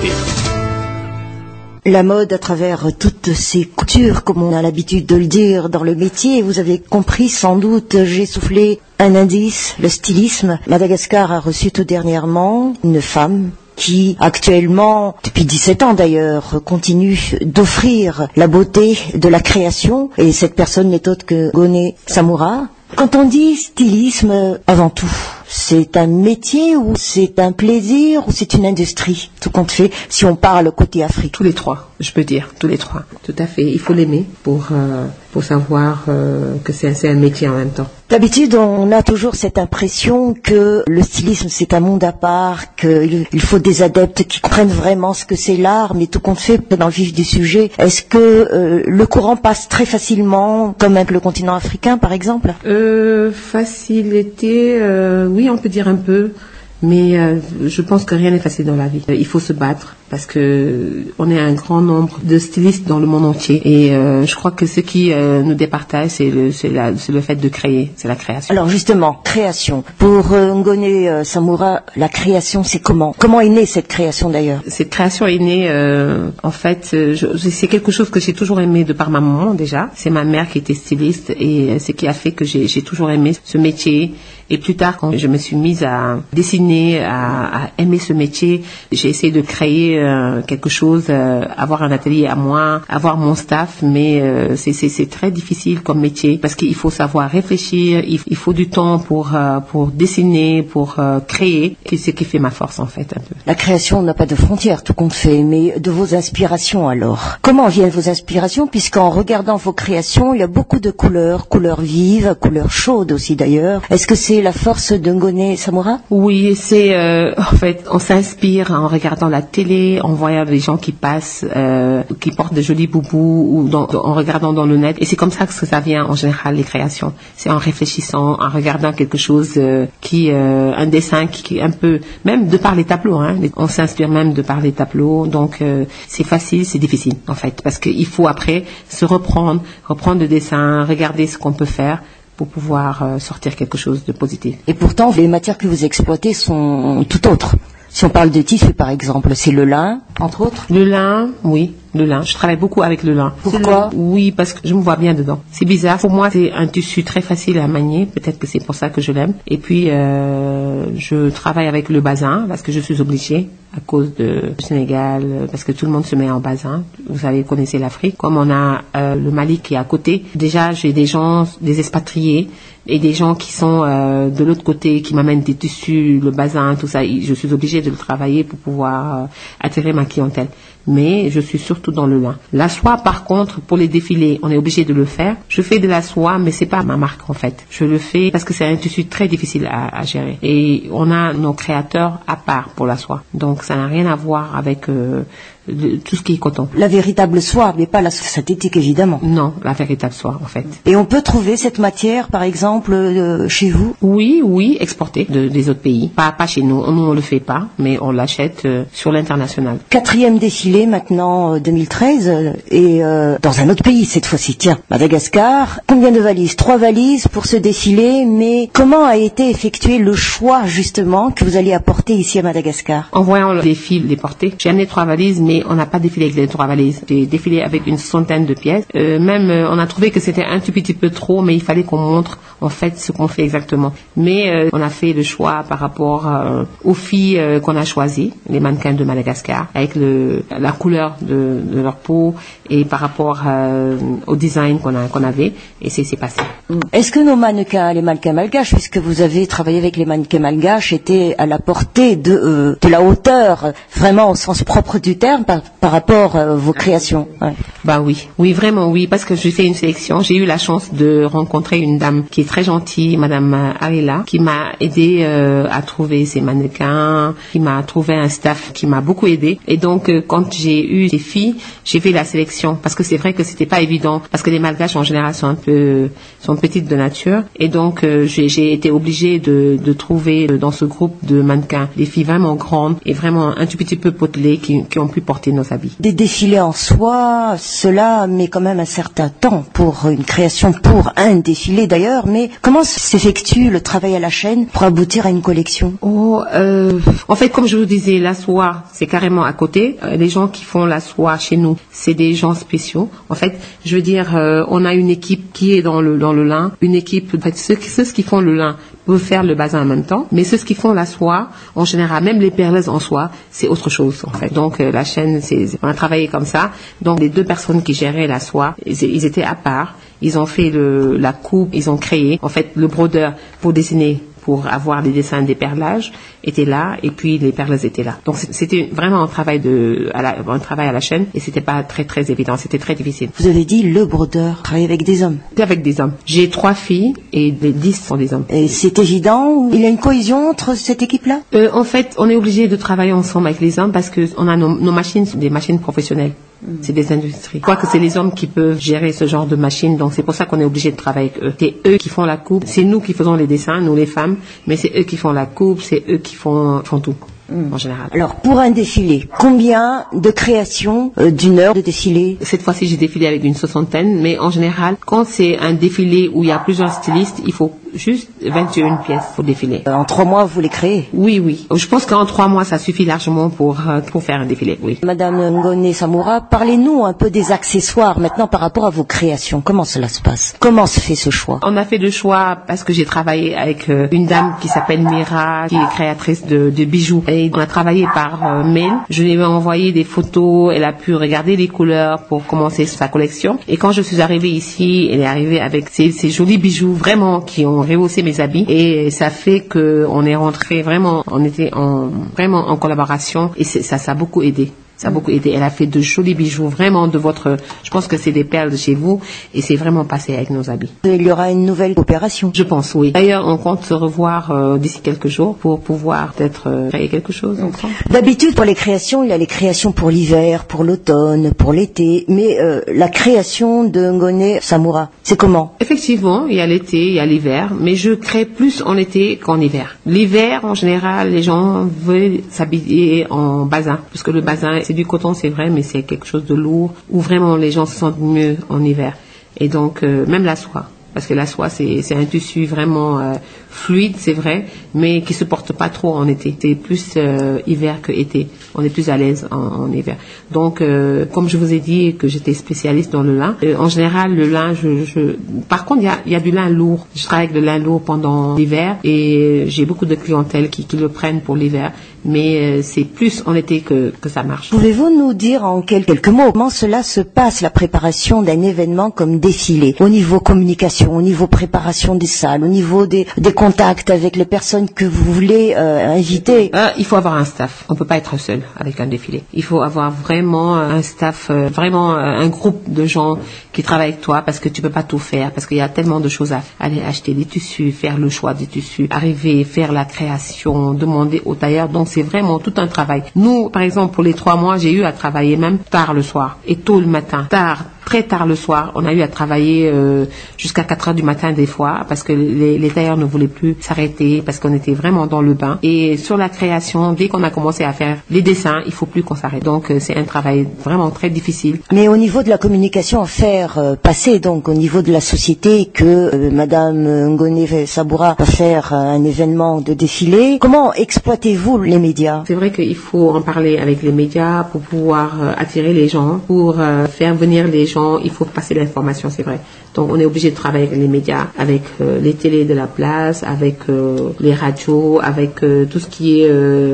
société. La mode à travers toutes ces coutures, comme on a l'habitude de le dire dans le métier, vous avez compris sans doute, j'ai soufflé un indice, le stylisme. Madagascar a reçu tout dernièrement une femme qui actuellement, depuis 17 ans d'ailleurs, continue d'offrir la beauté de la création, et cette personne n'est autre que Ngoné Samura. Quand on dit stylisme, avant tout, c'est un métier ou c'est un plaisir ou c'est une industrie, tout compte fait, si on parle côté Afrique? Tous les trois, je peux dire, tous les trois. Tout à fait, il faut l'aimer pour savoir que c'est un métier en même temps. D'habitude, on a toujours cette impression que le stylisme, c'est un monde à part, qu'il faut des adeptes qui comprennent vraiment ce que c'est l'art, mais tout compte fait, dans le vif du sujet, est-ce que le courant passe très facilement, comme avec le continent africain, par exemple? Facilité, oui, on peut dire un peu. Mais je pense que rien n'est facile dans la vie. Il faut se battre parce que on est un grand nombre de stylistes dans le monde entier. Et je crois que ce qui nous départage, c'est le fait de créer, c'est la création. Alors justement, création. Pour Ngoné Samura, la création, c'est comment? Comment est née cette création d'ailleurs? Cette création est née, en fait, c'est quelque chose que j'ai toujours aimé de par ma maman déjà. C'est ma mère qui était styliste et ce qui a fait que j'ai toujours aimé ce métier. Et plus tard, quand je me suis mise à dessiner, à aimer ce métier, j'ai essayé de créer quelque chose, avoir un atelier à moi, avoir mon staff, mais c'est très difficile comme métier parce qu'il faut savoir réfléchir, il faut du temps pour dessiner, pour créer, et c'est ce qui fait ma force en fait un peu. La création n'a pas de frontières, tout compte fait, mais de vos inspirations alors. Comment viennent vos inspirations? Puisqu'en regardant vos créations, il y a beaucoup de couleurs vives, couleurs chaudes aussi d'ailleurs. Est-ce que c'est la force de Ngoné Samura? Oui, c'est en fait, on s'inspire en regardant la télé, en voyant des gens qui passent, qui portent de jolis boubous, ou en regardant dans le net. Et c'est comme ça que ça vient en général les créations. C'est en réfléchissant, en regardant quelque chose un dessin qui un peu, même de par les tableaux. On s'inspire même de par les tableaux. Donc c'est facile, c'est difficile en fait, parce qu'il faut après se reprendre le dessin, regarder ce qu'on peut faire pour pouvoir sortir quelque chose de positif. Et pourtant, les matières que vous exploitez sont tout autres. Si on parle de tissu, par exemple, c'est le lin, entre autres? Le lin, oui, le lin. Je travaille beaucoup avec le lin. Pourquoi? Oui, parce que je me vois bien dedans. C'est bizarre. Pour moi, c'est un tissu très facile à manier. Peut-être que c'est pour ça que je l'aime. Et puis, je travaille avec le basin parce que je suis obligée à cause du Sénégal, parce que tout le monde se met en basin. Vous savez, connaissez l'Afrique. Comme on a le Mali qui est à côté, déjà, j'ai des gens, des expatriés, et des gens qui sont de l'autre côté, qui m'amènent des tissus, le basin, tout ça. Je suis obligée de le travailler pour pouvoir attirer ma clientèle. Mais je suis surtout dans le lin. La soie, par contre, pour les défilés, on est obligé de le faire. Je fais de la soie, mais c'est pas ma marque en fait. Je le fais parce que c'est un tissu très difficile à gérer. Et on a nos créateurs à part pour la soie. Donc ça n'a rien à voir avec tout ce qui est coton. La véritable soie, mais pas la soie synthétique évidemment. Non, la véritable soie en fait. Et on peut trouver cette matière, par exemple, chez vous? Oui, exportée des autres pays. Pas chez nous. Nous on le fait pas, mais on l'achète sur l'international. 4e défilé maintenant 2013 et dans un autre pays cette fois-ci. Tiens, Madagascar. Combien de valises? 3 valises pour ce défilé. Mais comment a été effectué le choix justement que vous alliez apporter ici à Madagascar? En voyant les fils les porter, j'ai amené 3 valises, mais on n'a pas défilé avec les 3 valises. J'ai défilé avec une centaine de pièces. On a trouvé que c'était un tout petit peu trop, mais il fallait qu'on montre en fait ce qu'on fait exactement. Mais on a fait le choix par rapport aux filles qu'on a choisies, les mannequins de Madagascar, avec la couleur de leur peau et par rapport au design qu'on avait, et c'est passé. Est-ce que nos mannequins, les mannequins malgaches, puisque vous avez travaillé avec les mannequins malgaches, étaient à la portée de la hauteur, vraiment au sens propre du terme, par rapport à vos créations? Ouais. Bah oui, vraiment oui, parce que j'ai fait une sélection. J'ai eu la chance de rencontrer une dame qui est très gentille, Madame Arela, qui m'a aidé à trouver ces mannequins, qui m'a trouvé un staff qui m'a beaucoup aidé. Et donc quand j'ai eu ces filles, j'ai fait la sélection parce que c'est vrai que c'était pas évident, parce que les malgaches en général sont petites de nature, et donc j'ai été obligée de trouver dans ce groupe de mannequins des filles vraiment grandes et vraiment un tout petit peu potelées qui ont pu porter porter nos habits. Des défilés en soi, cela met quand même un certain temps pour une création, pour un défilé d'ailleurs, mais comment s'effectue le travail à la chaîne pour aboutir à une collection? En fait, comme je vous disais, la soie, c'est carrément à côté. Les gens qui font la soie chez nous, c'est des gens spéciaux. En fait, je veux dire, on a une équipe qui est dans le lin, une équipe, en fait, ceux qui font le lin peuvent faire le bazin en même temps, mais ceux qui font la soie, en général, même les perleuses en soie, c'est autre chose, en fait. Donc, la chaîne, on a travaillé comme ça. Donc, les deux personnes qui géraient la soie, ils étaient à part. Ils ont fait la coupe, ils ont créé, en fait, le brodeur pour dessiner, pour avoir des dessins des perlages, était là, et puis les perleuses étaient là. Donc c'était vraiment un travail à la chaîne, et c'était pas très très évident, c'était très difficile. Vous avez dit le brodeur travaille avec des hommes. Avec des hommes. J'ai 3 filles, et les 10 sont des hommes. Et c'est évident, il y a une cohésion entre cette équipe-là? En fait, on est obligé de travailler ensemble avec les hommes, parce que on a nos machines, sont des machines professionnelles. C'est des industries. Je crois que c'est les hommes qui peuvent gérer ce genre de machine, donc c'est pour ça qu'on est obligé de travailler avec eux. C'est eux qui font la coupe, c'est nous qui faisons les dessins, nous les femmes, mais c'est eux qui font la coupe, c'est eux qui font tout. En général. Alors, pour un défilé, combien de créations d'une heure de défilé? Cette fois-ci, j'ai défilé avec une 60aine, mais en général, quand c'est un défilé où il y a plusieurs stylistes, il faut juste 21 pièces pour défiler. En 3 mois, vous les créez? Oui. Je pense qu'en 3 mois, ça suffit largement pour faire un défilé, oui. Madame Ngone Samura, parlez-nous un peu des accessoires maintenant par rapport à vos créations. Comment cela se passe? Comment se fait ce choix? On a fait le choix parce que j'ai travaillé avec une dame qui s'appelle Mira, qui est créatrice de bijoux. Et on a travaillé par mail. Je lui ai envoyé des photos. Elle a pu regarder les couleurs pour commencer sa collection. Et quand je suis arrivée ici, elle est arrivée avec ces jolis bijoux vraiment qui ont rehaussé mes habits. Et ça fait que on est rentré vraiment, on était vraiment en collaboration. Et ça a beaucoup aidé. Ça a beaucoup aidé. Elle a fait de jolis bijoux, vraiment je pense que c'est des perles de chez vous, et c'est vraiment passé avec nos habits. Il y aura une nouvelle opération? Je pense, oui. D'ailleurs, on compte se revoir d'ici quelques jours pour pouvoir peut-être créer quelque chose ensemble. D'habitude, pour les créations, il y a les créations pour l'hiver, pour l'automne, pour l'été, mais la création de Ngone Samura, c'est comment? Effectivement, il y a l'été, il y a l'hiver, mais je crée plus en été qu'en hiver. L'hiver, en général, les gens veulent s'habiller en bazin, parce que le bazin, c'est du coton, c'est vrai, mais c'est quelque chose de lourd, où vraiment les gens se sentent mieux en hiver. Et donc, même la soie, parce que la soie, c'est un tissu vraiment fluide, c'est vrai, mais qui se porte pas trop en été. C'est plus hiver que été. On est plus à l'aise en hiver. Donc, comme je vous ai dit que j'étais spécialiste dans le lin, en général, le lin, par contre, il y a du lin lourd. Je travaille avec le lin lourd pendant l'hiver, et j'ai beaucoup de clientèle qui le prennent pour l'hiver. Mais c'est plus en été que ça marche. Pouvez-vous nous dire en quelques mots comment cela se passe, la préparation d'un événement comme défilé, au niveau communication, au niveau préparation des salles, au niveau des contacts avec les personnes que vous voulez inviter? Il faut avoir un staff. On peut pas être seul avec un défilé. Il faut avoir vraiment un staff, vraiment un groupe de gens qui travaillent avec toi, parce que tu peux pas tout faire, parce qu'il y a tellement de choses à aller acheter des tissus, faire le choix des tissus, arriver, faire la création, demander au tailleur. Donc c'est vraiment tout un travail. Nous, par exemple, pour les 3 mois, j'ai eu à travailler même tard le soir et tôt le matin. Très tard le soir, on a eu à travailler jusqu'à 4 heures du matin des fois, parce que les tailleurs ne voulaient plus s'arrêter, parce qu'on était vraiment dans le bain. Et sur la création, dès qu'on a commencé à faire les dessins, il faut plus qu'on s'arrête. Donc c'est un travail vraiment très difficile. Mais au niveau de la communication à faire passer, donc au niveau de la société, que Madame Ngone Samura va faire un événement de défilé, comment exploitez-vous les médias? C'est vrai qu'il faut en parler avec les médias pour pouvoir attirer les gens, pour faire venir les gens. Il faut passer l'information, c'est vrai. Donc on est obligé de travailler avec les médias, avec les télés de la place, avec les radios, avec tout ce qui est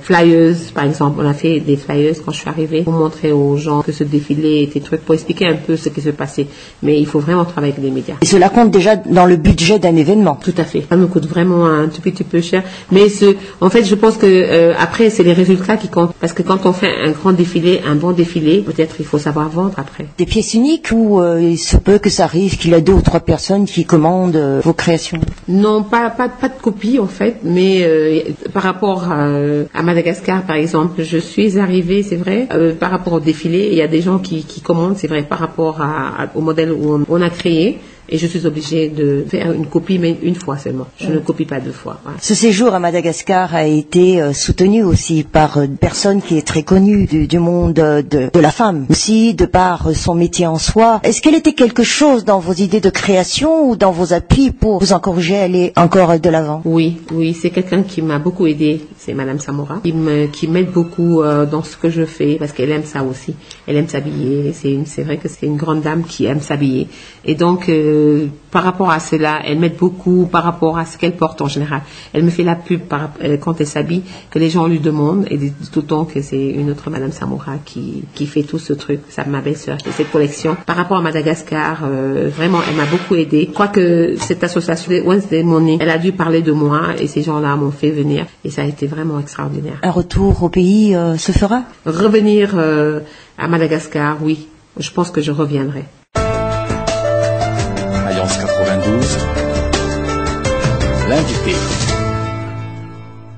flyers, par exemple. On a fait des flyers quand je suis arrivée pour montrer aux gens que ce défilé était truc, pour expliquer un peu ce qui se passait. Mais il faut vraiment travailler avec les médias. Et cela compte déjà dans le budget d'un événement? Tout à fait. Ça me coûte vraiment un tout petit peu cher. Mais en fait, je pense que après, c'est les résultats qui comptent. Parce que quand on fait un grand défilé, un bon défilé, peut-être il faut savoir vendre après. Des pièces uniques, ou il se peut que ça arrive qu'il y a 2 ou 3 personnes qui commandent vos créations? Non, pas de copie en fait, mais par rapport à Madagascar par exemple, je suis arrivée, c'est vrai, par rapport au défilé, il y a des gens qui commandent, c'est vrai, par rapport au modèle où on a créé. et je suis obligée de faire une copie, mais une fois seulement. Je ne copie pas 2 fois. Voilà. Ce séjour à Madagascar a été soutenu aussi par une personne qui est très connue du monde de la femme, aussi de par son métier en soi. Est-ce qu'elle était quelque chose dans vos idées de création ou dans vos appuis pour vous encourager à aller encore de l'avant? Oui, c'est quelqu'un qui m'a beaucoup aidé, c'est Madame Samoura, qui m'aide beaucoup dans ce que je fais, parce qu'elle aime ça aussi. Elle aime s'habiller, c'est vrai que c'est une grande dame qui aime s'habiller. Et donc, par rapport à cela, elle m'aide beaucoup par rapport à ce qu'elle porte en général. Elle me fait la pub quand elle s'habille, que les gens lui demandent, et tout le temps que c'est une autre Madame Samoura qui fait tout ce truc, ça ma belle-sœur, qui fait cette collection. Par rapport à Madagascar, vraiment, elle m'a beaucoup aidé. Je crois que cette association Wednesday Money, elle a dû parler de moi, et ces gens-là m'ont fait venir, et ça a été vraiment extraordinaire. Un retour au pays se fera? Revenir à Madagascar, oui. Je pense que je reviendrai. Alliance 92, l'invité.